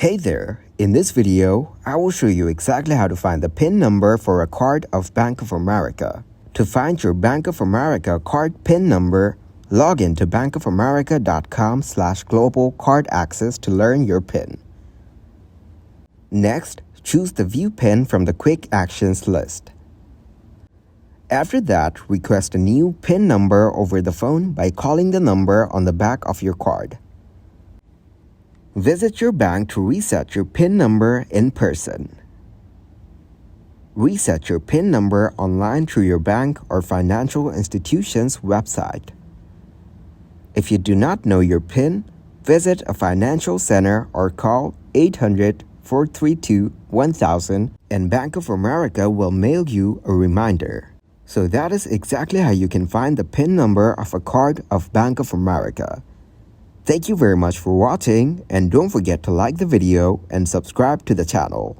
Hey there, in this video, I will show you exactly how to find the PIN number for a card of Bank of America. To find your Bank of America card PIN number, log in to bankofamerica.com/global card access to learn your PIN. Next, choose the View PIN from the Quick Actions list. After that, request a new PIN number over the phone by calling the number on the back of your card. Visit your bank to reset your PIN number in person. Reset your PIN number online through your bank or financial institution's website. If you do not know your PIN, visit a financial center or call 800-432-1000 and Bank of America will mail you a reminder. So that is exactly how you can find the PIN number of a card of Bank of America. Thank you very much for watching, and don't forget to like the video and subscribe to the channel.